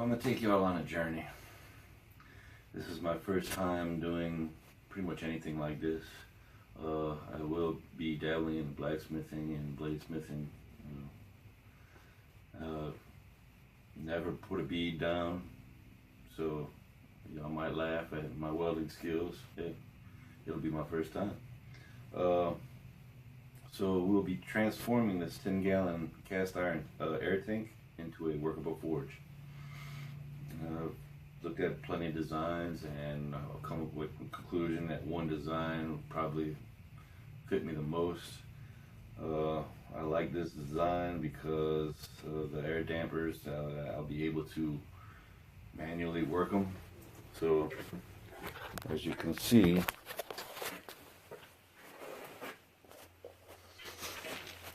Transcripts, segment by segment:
So I'm going to take you all on a journey. This is my first time doing pretty much anything like this. I will be dabbling in blacksmithing and bladesmithing. Never put a bead down, so y'all might laugh at my welding skills. It'll be my first time. So we'll be transforming this 10-gallon cast iron air tank into a workable forge. Looked at plenty of designs, and I'll come up with the conclusion that one design will probably fit me the most. I like this design because the air dampers, I'll be able to manually work them. So as you can see,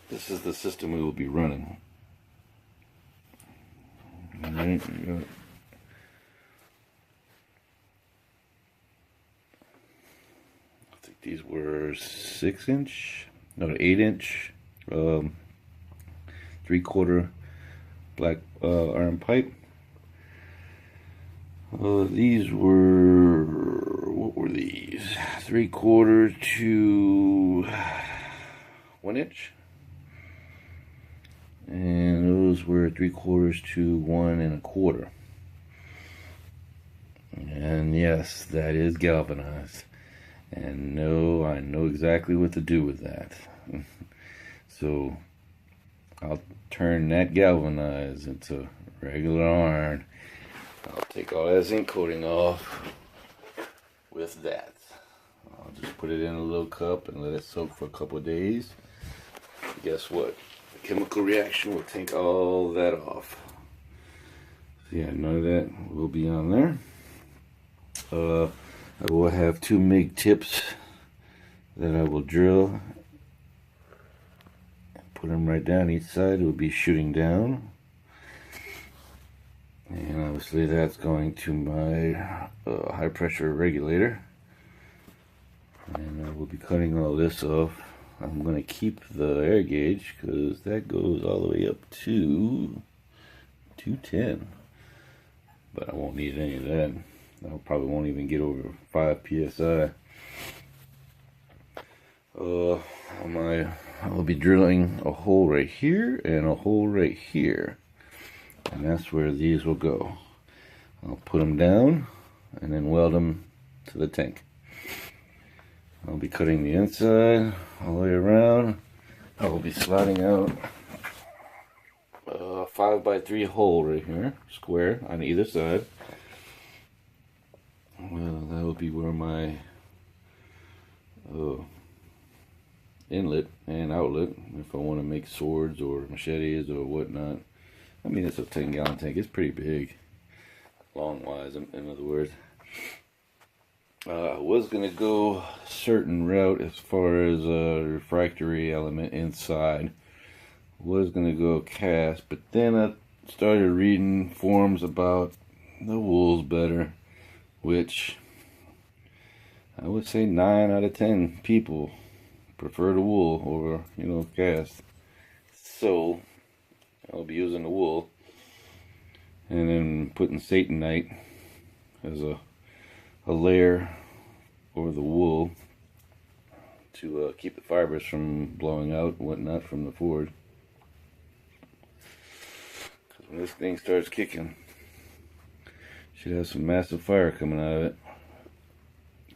this is the system we will be running. All right, I think these were 8-inch, 3/4 black iron pipe. These were, what were these? 3/4 to 1 inch. And those were 3/4 to 1 1/4. And yes, that is galvanized. And no, I know exactly what to do with that. So I'll turn that galvanized into regular iron. I'll take all that zinc coating off with that. I'll just put it in a little cup and let it soak for a couple of days. Guess what? The chemical reaction will take all that off. So yeah, none of that will be on there. I will have 2 MIG tips that I will drill. Put them right down each side. It will be shooting down. And obviously that's going to my high pressure regulator. And I will be cutting all this off. I'm going to keep the air gauge because that goes all the way up to 210. But I won't need any of that. I probably won't even get over 5 psi. I will be drilling a hole right here and a hole right here. And that's where these will go. I'll put them down and then weld them to the tank. I'll be cutting the inside all the way around. I will be sliding out a 5x3 hole right here, square on either side. Well, that will be where my inlet and outlet, if I want to make swords or machetes or whatnot. I mean, it's a 10-gallon tank. It's pretty big, long-wise, in other words. I was going to go a certain route as far as a refractory element inside. Was going to go cast, but then I started reading forums about the wool's better, which I would say 9 out of 10 people prefer the wool over, cast. So I'll be using the wool and then putting Satanite as a layer over the wool to keep the fibers from blowing out and whatnot from the forge. Because when this thing starts kicking, should have some massive fire coming out of it.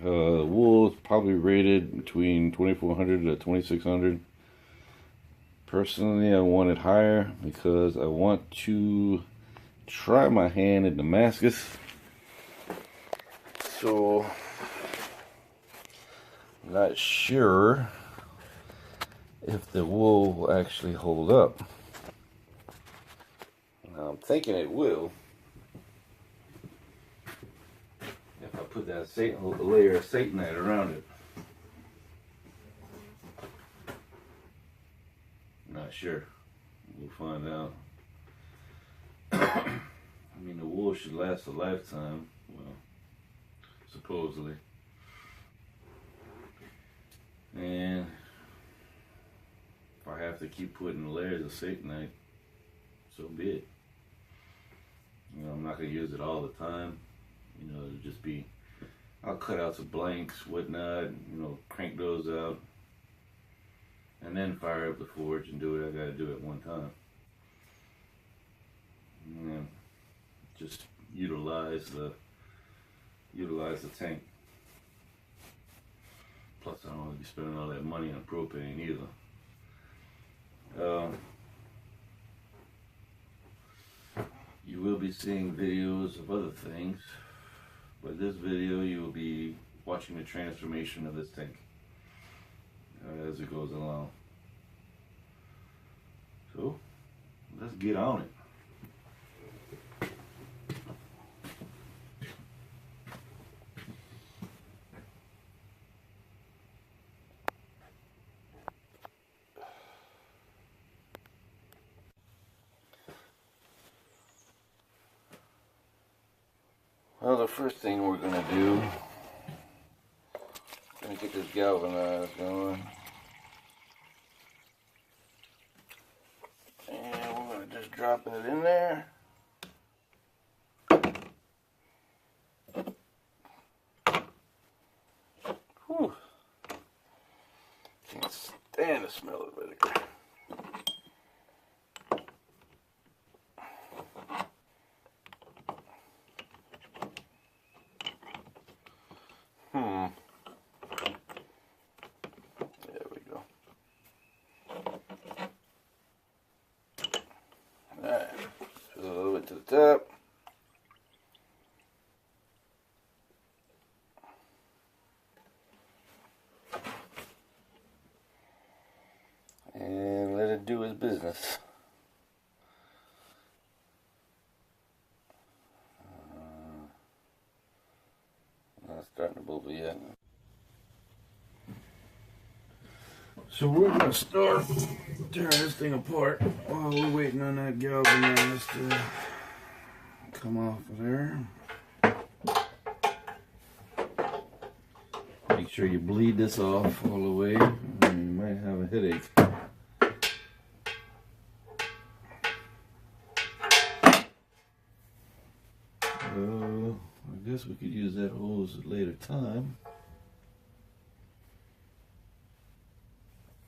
The wool is probably rated between 2400 to 2600. Personally, I want it higher because I want to try my hand in Damascus. So I'm not sure if the wool will actually hold up. Now, I'm thinking it will. If I put that layer of Satanite around it. Not sure. We'll find out. I mean, the wool should last a lifetime. Well, supposedly. And if I have to keep putting layers of Satanite, so be it. I'm not gonna use it all the time. You know, it'll just be, I'll cut out some blanks, whatnot, you know, crank those out, and then fire up the forge and do what I gotta do at one time. And just utilize the tank. Plus, I don't want to be spending all that money on propane either. You will be seeing videos of other things, but this video you will be watching the transformation of this tank as it goes along. So, let's get on it. Well, the first thing we're going to do, going to get this galvanized going. And we're going to just drop it in there. Whew. Can't stand the smell of vinegar. There we go. Alright, a little bit to the top. And let it do its business. Not starting to bubble yet. So we're going to start tearing this thing apart while we're waiting on that galvanized to come off of there. Make sure you bleed this off all the way, or you might have a headache. I guess we could use that hose at a later time.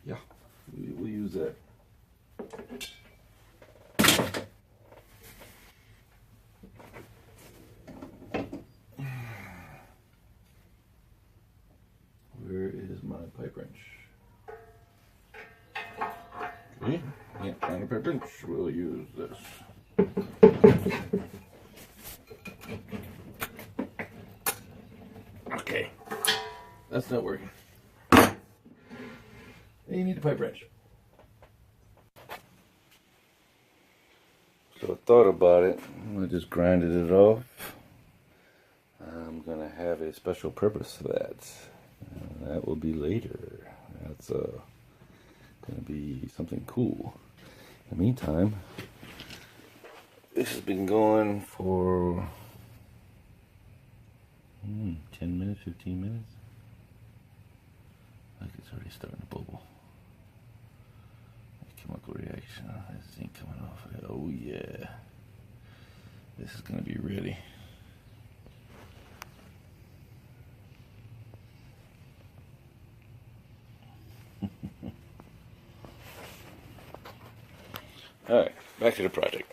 Yeah, we'll use that. Where is my pipe wrench? Okay, can't find a pipe wrench. We'll use this. Okay, that's not working. You need a pipe wrench. So I thought about it. I just grinded it off. I'm gonna have a special purpose for that. That will be later. That's gonna be something cool. In the meantime, this has been going for 10 minutes, 15 minutes. Like it's already starting to bubble. Chemical reaction. This ain't coming off. Oh yeah. This is gonna be ready. Alright, back to the project.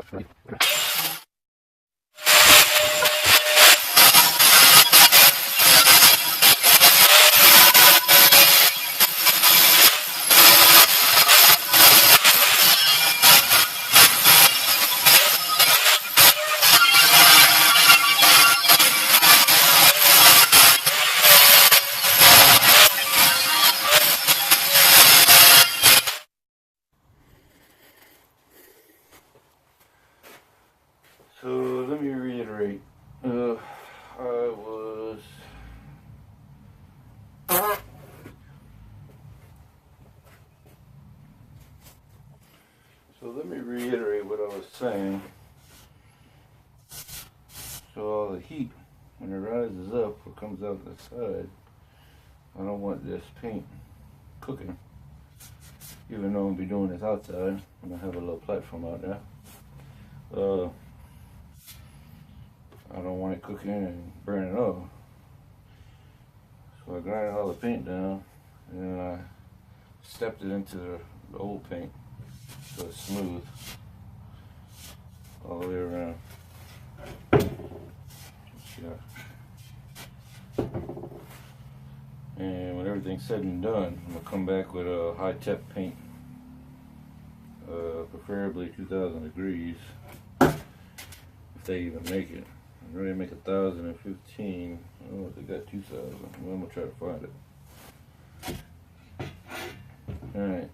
So let me reiterate. So let me reiterate what I was saying. So all the heat, when it rises up or comes out the side, I don't want this paint cooking. Even though I'll be doing this outside, I'm gonna have a little platform out there. I don't want it cooking and burning off. So I grinded all the paint down and then I stepped it into the old paint so it's smooth all the way around. And when everything's said and done, I'm gonna come back with a high-tech paint, preferably 2,000 degrees, if they even make it. I'm ready to make 1,015. I don't know if they got 2,000. Well, I'm gonna try to find it. Alright.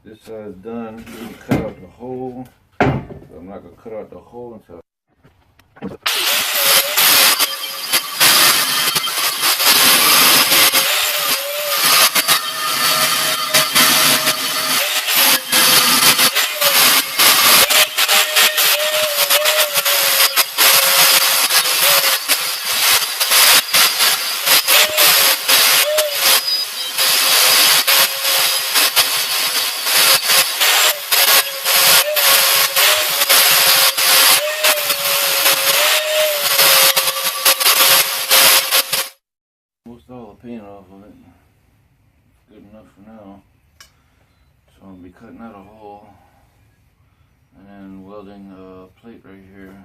This side's done. I'm gonna cut out the hole. So I'm not gonna cut out the hole until all the paint off of it. Good enough for now. So I'm gonna be cutting out a hole and then welding a plate right here,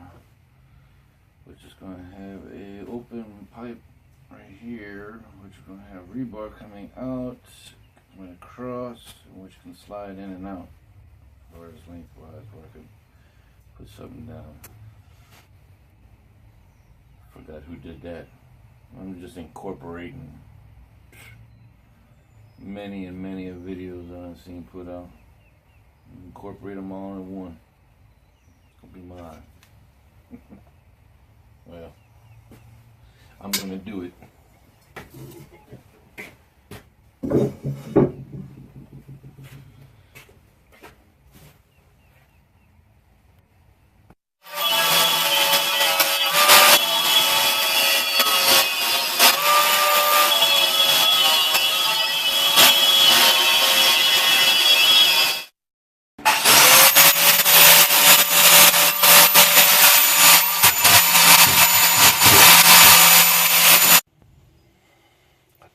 which is gonna have a open pipe right here, which is gonna have rebar coming out, coming across, which can slide in and out, or as lengthwise, where I can put something down. Forgot who did that. I'm just incorporating many and many of videos that I've seen put out. Incorporate them all in one. It's gonna be mine. Well, I'm gonna do it.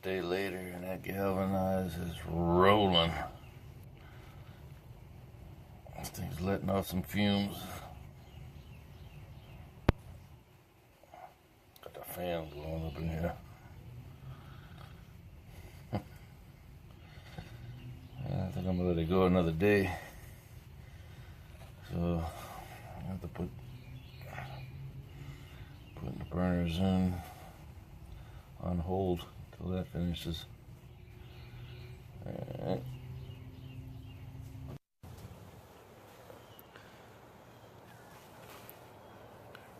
Day later and that galvanized is rolling. This thing's letting off some fumes. Got the fans blowing up in here. I think I'm gonna let it go another day. So I have to put the burners in on hold till that finishes. Alright.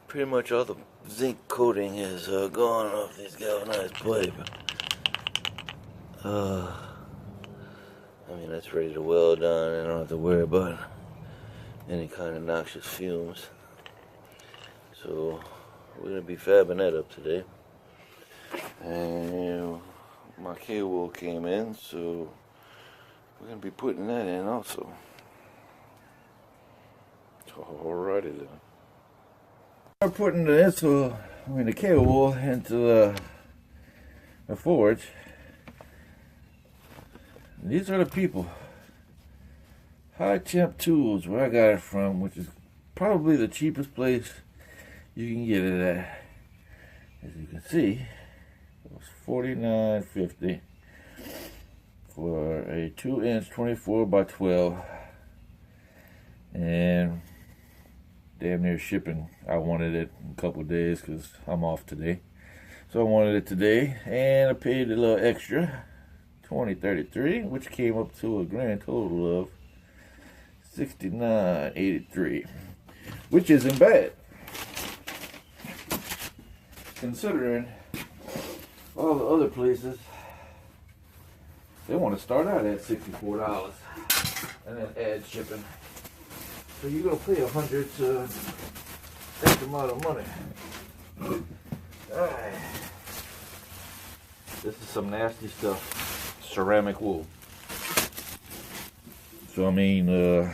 Pretty much all the zinc coating is gone off this galvanized pipe. I mean, that's ready to weld on. I don't have to worry about any kind of noxious fumes. So we're gonna be fabbing that up today. And my cable came in, so we're gonna be putting that in also. Alrighty then. I'm putting the cable into the forge. These are the people High Temp Tools, where I got it from, which is probably the cheapest place you can get it at. As you can see, it was $49.50 for a 2-inch 24 by 12, and damn near shipping. I wanted it in a couple of days because I'm off today, so I wanted it today, and I paid a little extra, $20.33, which came up to a grand total of $69.83, which isn't bad considering all the other places. They want to start out at $64 and then add shipping. So you're gonna pay $100 to X amount of money. Alright. This is some nasty stuff. Ceramic wool. So I mean, I'm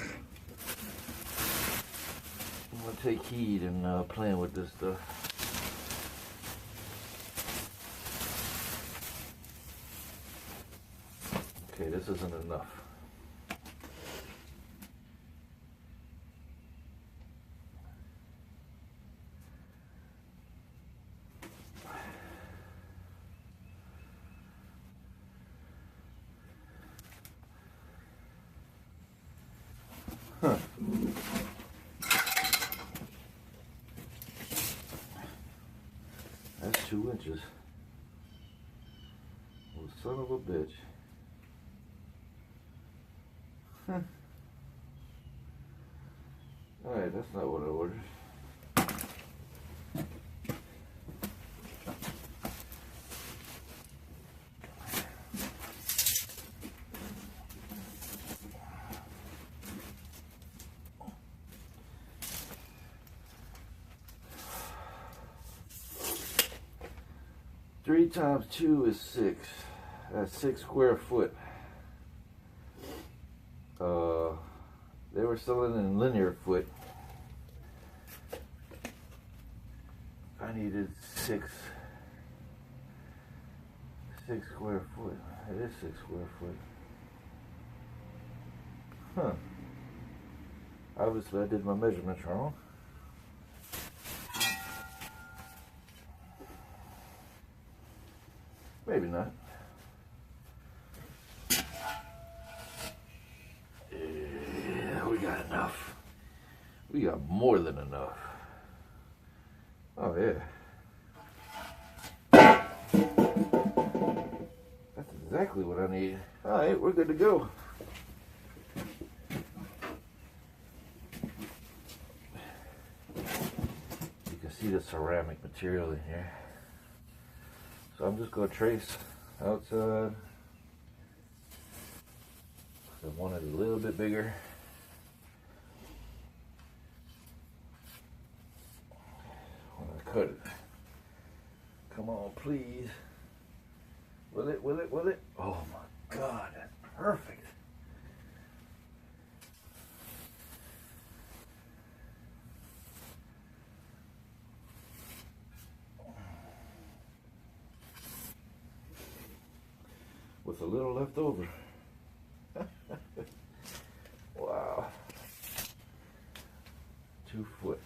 gonna take heed in playing with this stuff. Okay, this isn't enough. Huh. That's 2 inches. Oh, son of a bitch. Alright, that's not what I ordered. Three times 2 is 6. That's 6 square foot. They were selling in linear foot. I needed 6 square foot. It is 6 square foot. Huh. Obviously I did my measurements wrong. Maybe not. Yeah, we got enough. We got more than enough. Oh yeah. That's exactly what I need. Alright, we're good to go. You can see the ceramic material in here. So I'm just going to trace outside. I want it a little bit bigger. When I cut it. Come on, please. Will it, will it, will it? Oh my God, that's perfect. With a little left over. Wow. 2 foot.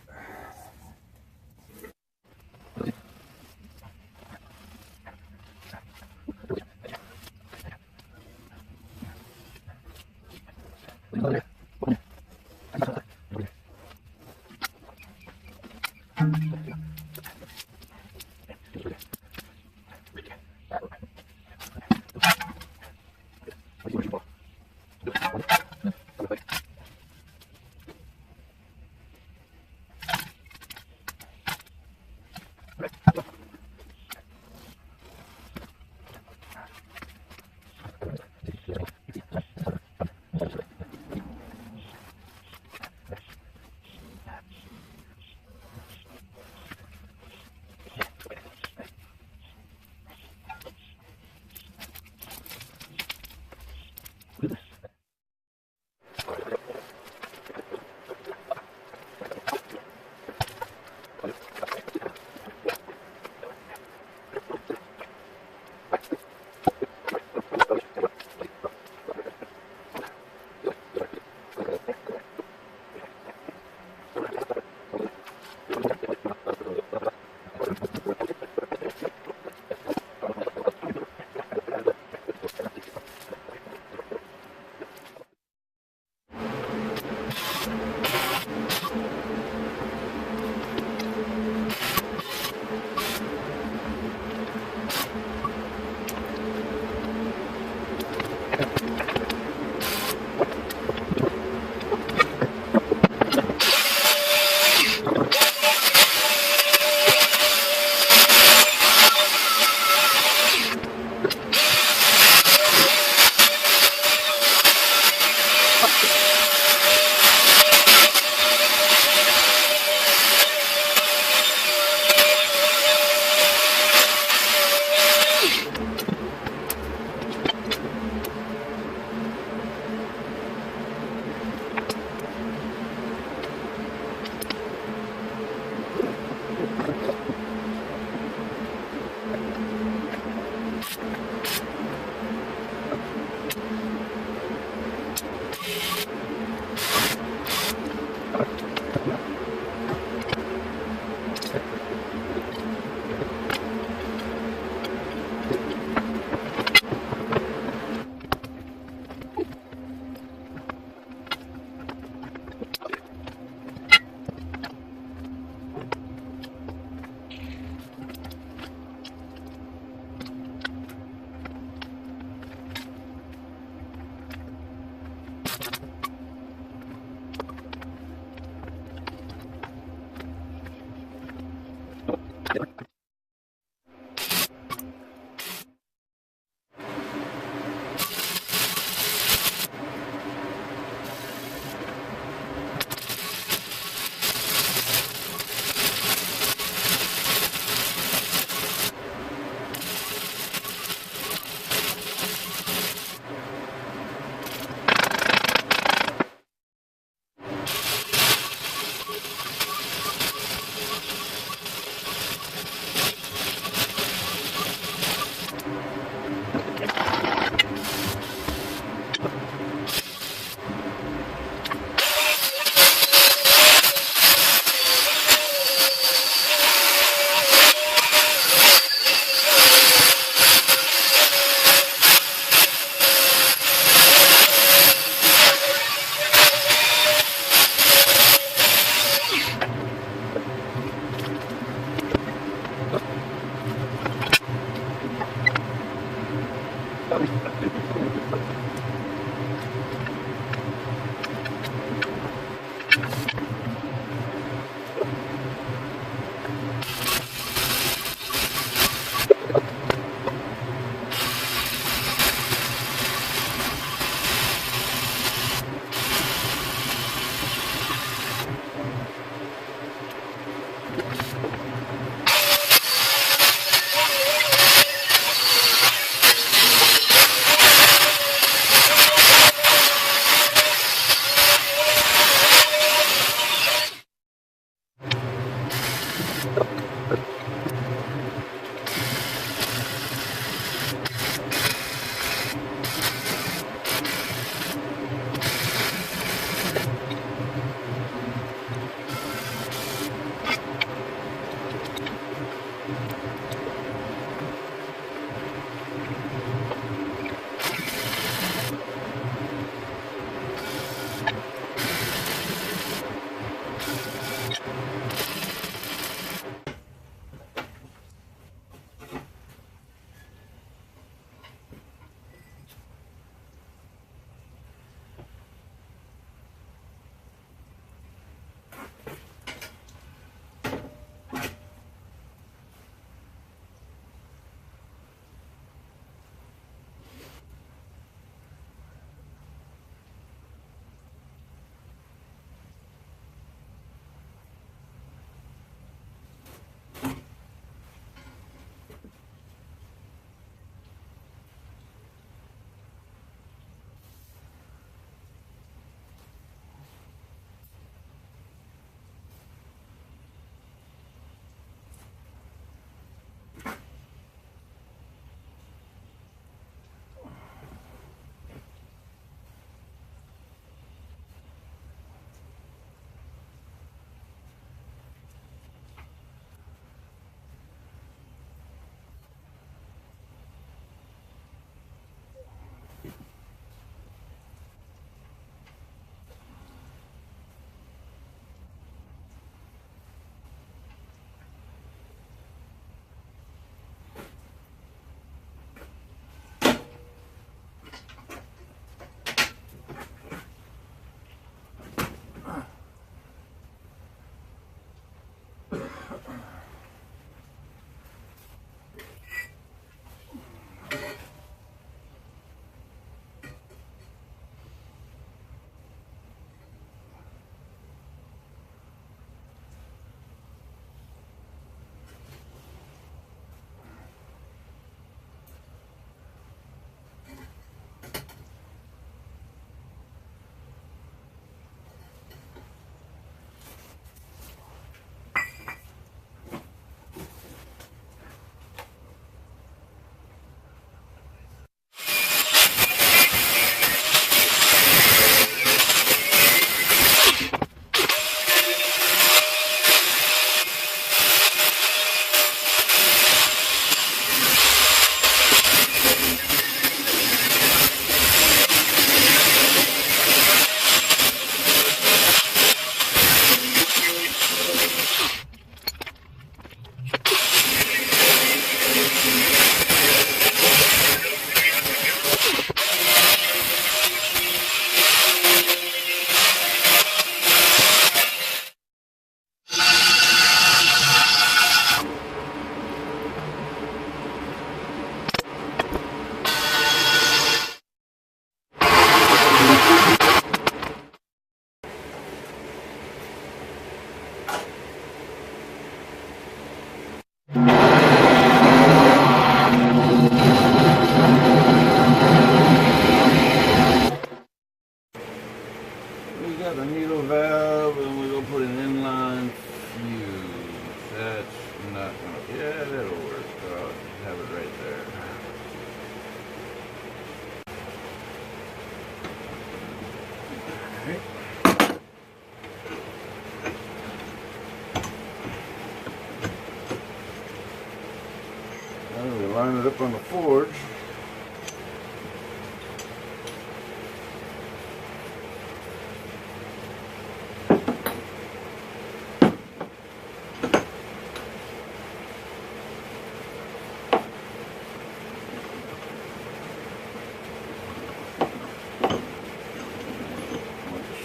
line it up on the forge.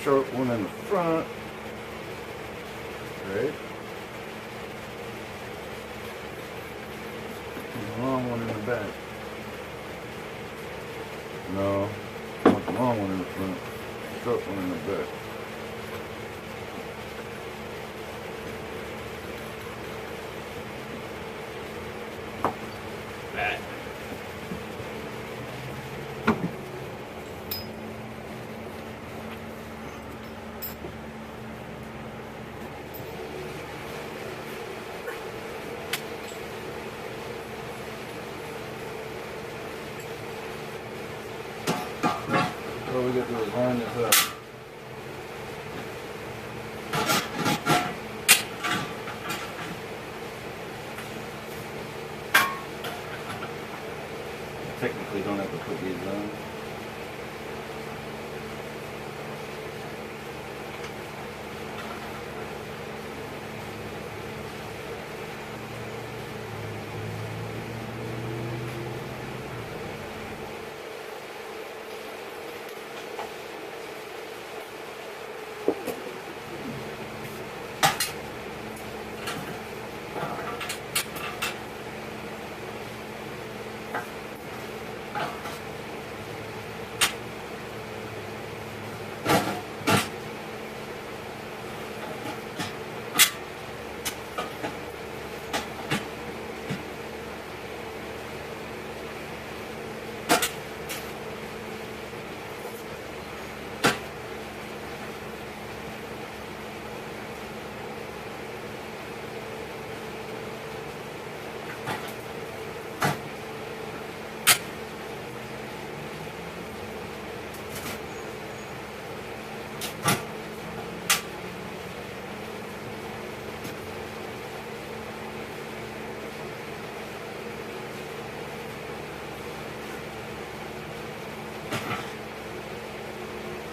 Short one in the front, right? And a long one in the back. No, not the long one in the front, short one in the back. Back. All we got to do is line this up. I technically don't have to put these on.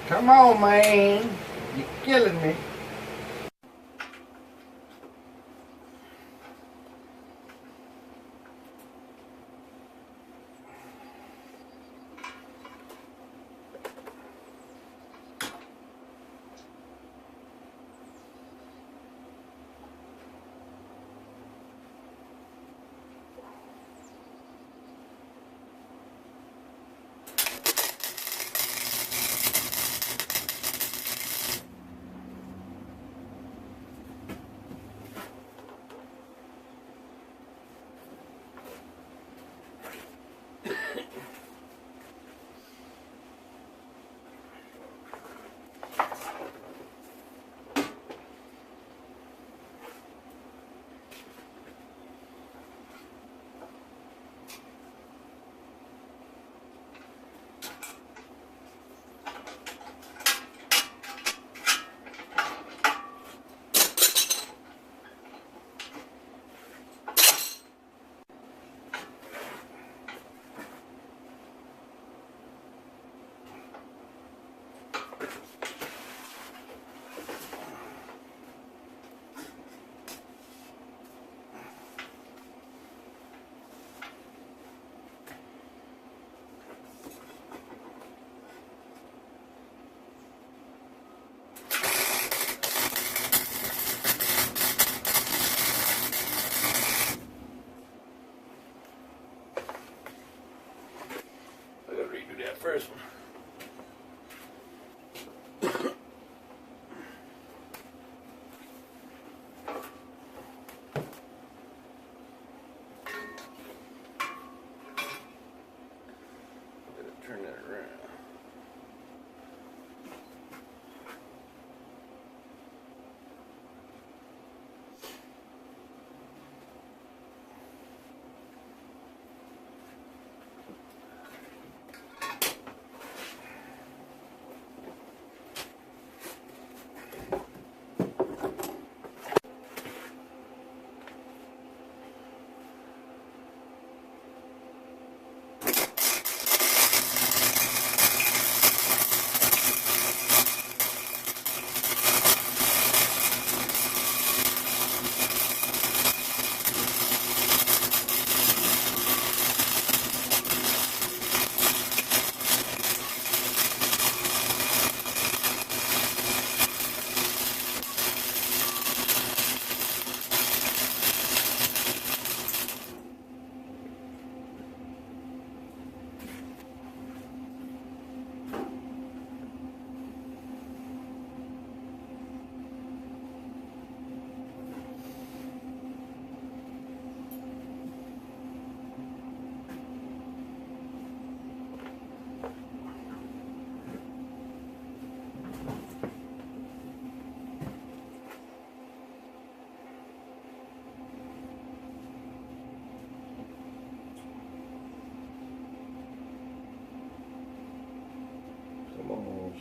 Come on, man. You're killing me.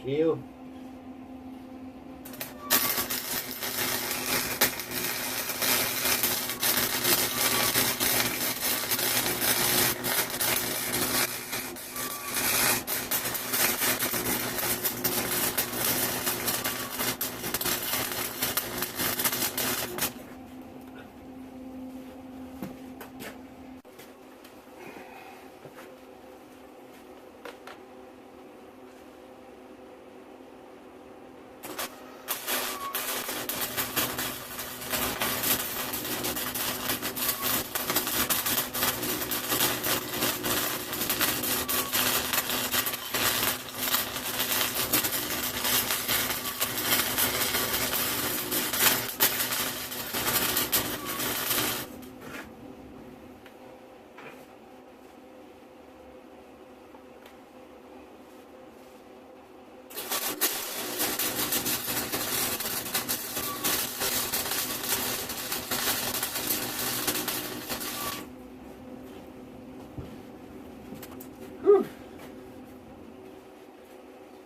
you.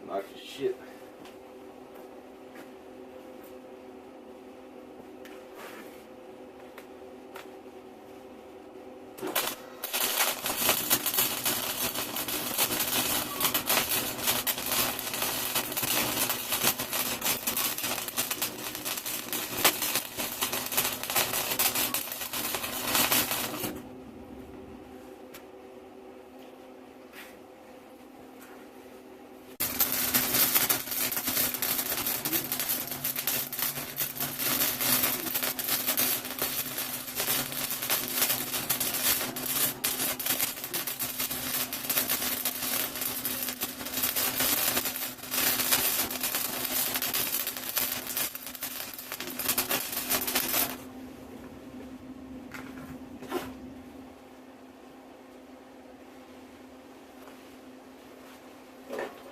Knock your shit.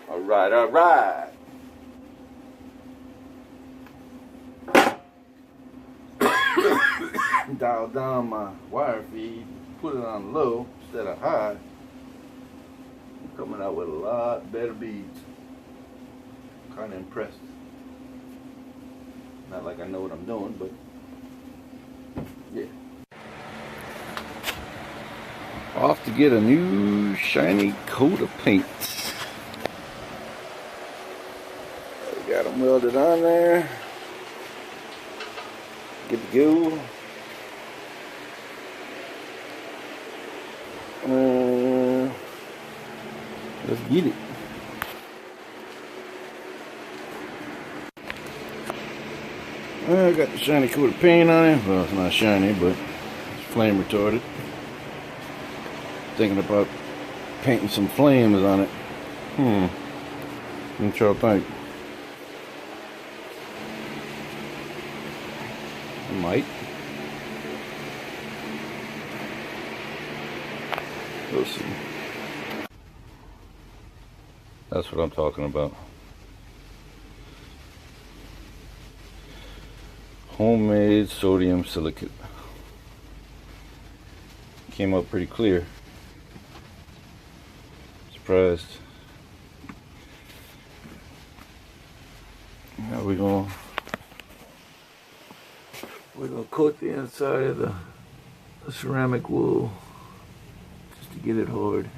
All right, all right. Dial down my wire feed, put it on low instead of high. I'm coming out with a lot better beads. Kind of impressed. Not like I know what I'm doing, but yeah. Off to get a new shiny coat of paint. Got them welded on there. Good to go. Let's get it. I got the shiny coat of paint on it. Well, it's not shiny, but it's flame retardant. Thinking about painting some flames on it. What y'all think? I might. We'll see. That's what I'm talking about. Homemade sodium silicate. Came out pretty clear. Surprised. Now we're gonna coat the inside of the ceramic wool just to get it hard.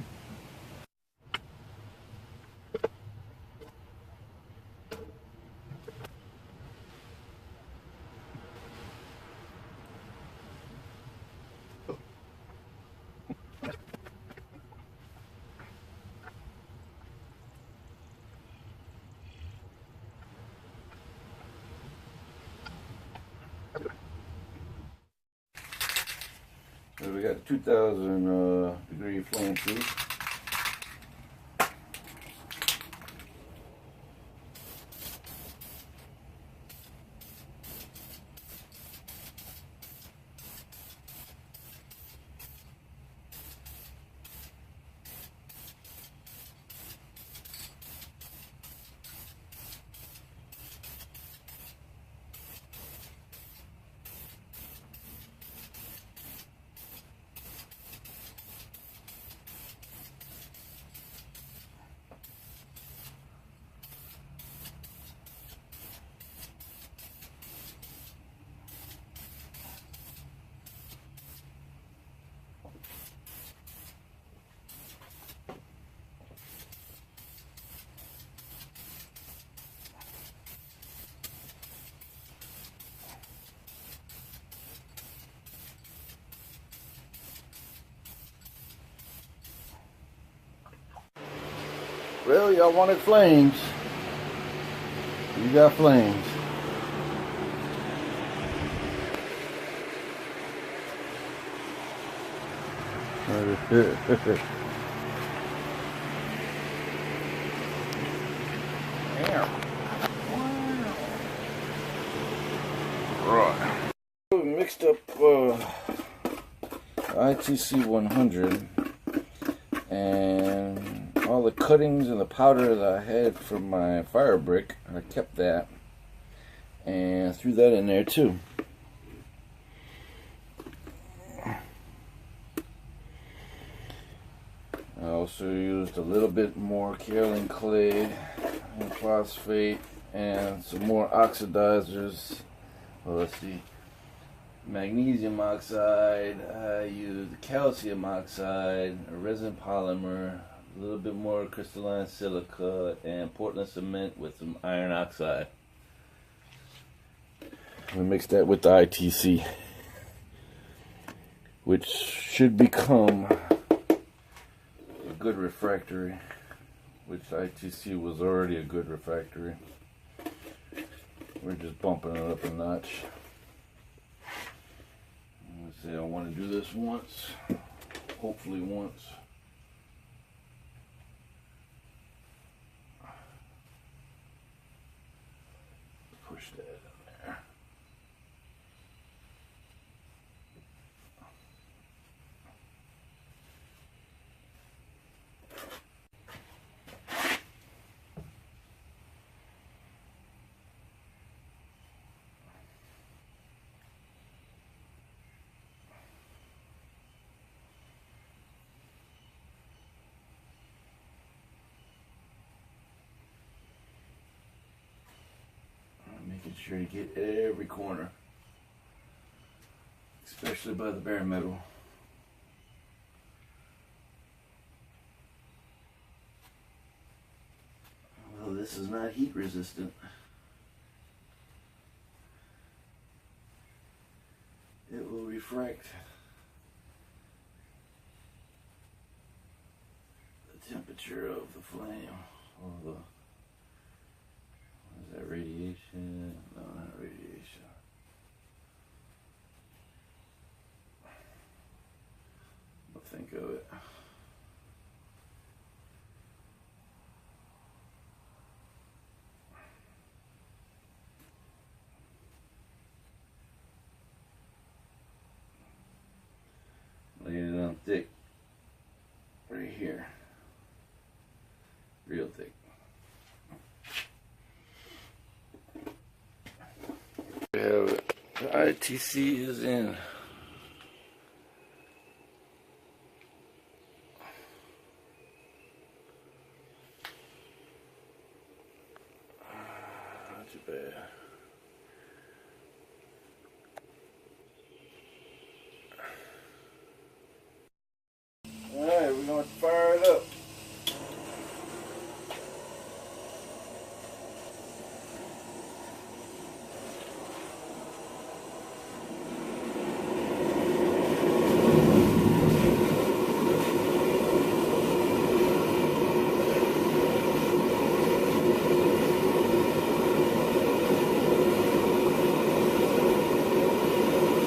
So we got 2000 degree flame proof. Well, y'all wanted flames. You got flames. Right. We mixed up ITC 100 and all the cuttings and the powder that I had from my fire brick. I kept that and threw that in there too. I also used a little bit more kaolin clay and phosphate and some more oxidizers. Well, let's see. Magnesium oxide, I used calcium oxide, a resin polymer, a little bit more crystalline silica, and Portland cement with some iron oxide. We mixed that with the ITC, which should become a good refractory, which ITC was already a good refractory. We're just bumping it up a notch. Let's say I want to do this once, hopefully once. Push that in there. Making sure to get every corner, especially by the bare metal. Well, this is not heat resistant. It will refract the temperature of the flame, or the is that radiation? No, not radiation. I'll think of it. Laying it on thick. Right here. Real thick. We have it. The ITC is in. Not too bad. Alright, we're going to fire it up.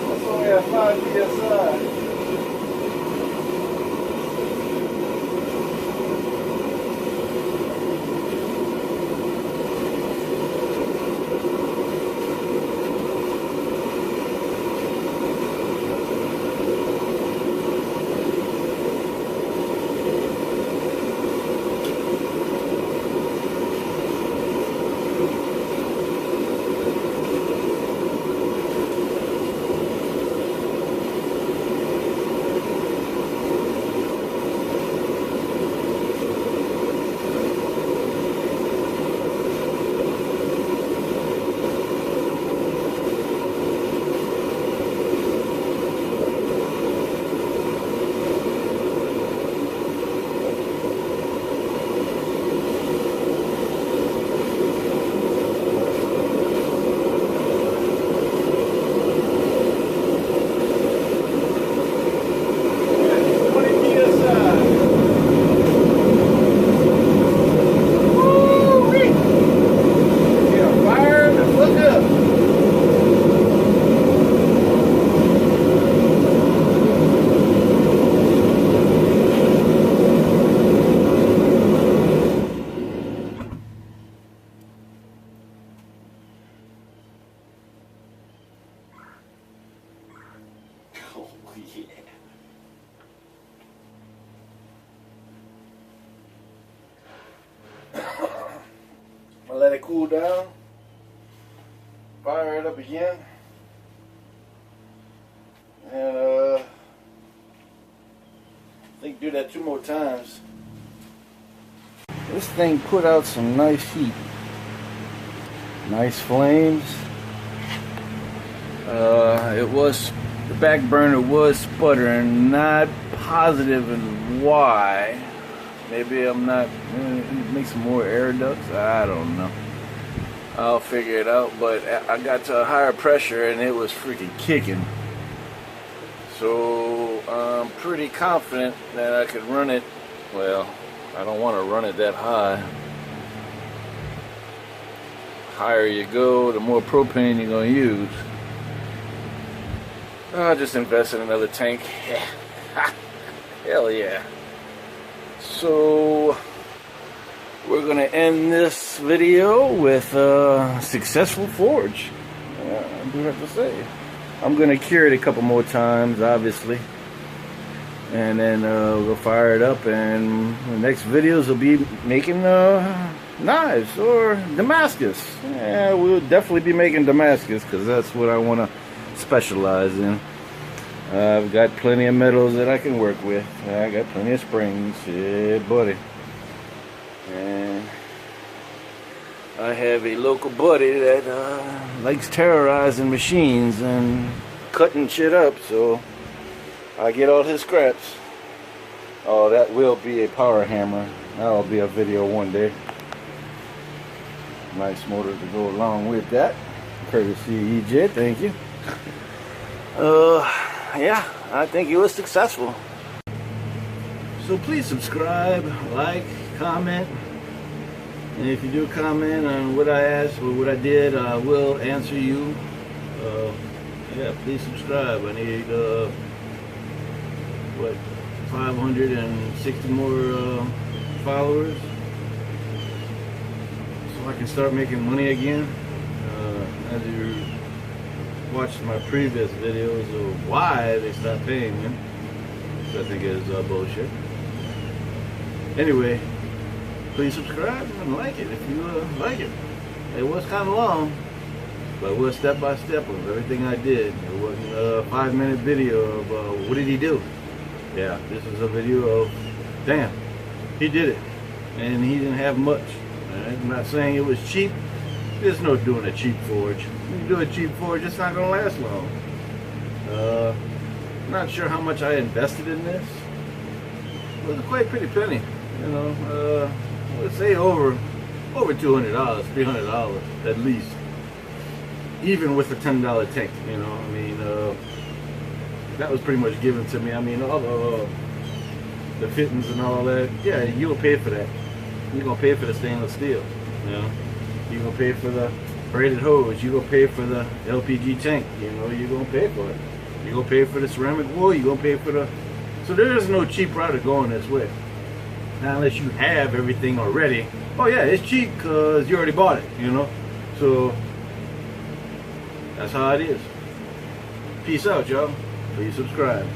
That's only at 5 psi. yeah. I'll let it cool down. Fire it up again. And I think do that 2 more times. This thing put out some nice heat. Nice flames. The back burner was sputtering. Not positive in why. Maybe I'm not. Make some more air ducts. I don't know. I'll figure it out. But I got to a higher pressure and it was freaking kicking. So I'm pretty confident that I could run it. Well, I don't want to run it that high. Higher you go, the more propane you're going to use. I'll just invest in another tank. Hell yeah. So we're going to end this video with a successful forge. I do have to say. I'm going to cure it a couple more times, obviously. And then we'll fire it up, and the next videos will be making knives or Damascus. Yeah, we'll definitely be making Damascus because that's what I want to specialize in. I've got plenty of metals that I can work with. I got plenty of springs. Yeah, buddy. And I have a local buddy that likes terrorizing machines and cutting shit up, so I get all his scraps. Oh, that will be a power hammer. That'll be a video one day. Nice motor to go along with that. Courtesy EJ, thank you. Yeah, I think it was successful. So please subscribe, like, comment. And if you do comment on what I asked or what I did, I will answer you. Yeah, please subscribe. I need, 560 more followers, so I can start making money again. As you watched my previous videos of why they stopped paying me, which I think is bullshit. Anyway, please subscribe and like it if you like it. It was kind of long, but it was step by step of everything I did. It wasn't a 5-minute video of what did he do. Yeah, this is a video of, damn, he did it, and he didn't have much. Right? I'm not saying it was cheap. There's no doing a cheap forge. When you do a cheap forge, it's not going to last long. I'm not sure how much I invested in this. It was quite a pretty penny, you know. Let's say over $200, $300 at least. Even with a $10 tank, you know. I mean, that was pretty much given to me. I mean, all the fittings and all that. Yeah, you gonna pay for that. You're gonna pay for the stainless steel. You know, you're gonna pay for the braided hose. You're gonna pay for the LPG tank. You know, you're gonna pay for it. You're gonna pay for the ceramic wool. You're gonna pay for the. So there is no cheap route of going this way. Now, unless you have everything already. Oh yeah, it's cheap because you already bought it. You know, so that's how it is. Peace out, y'all. Please subscribe.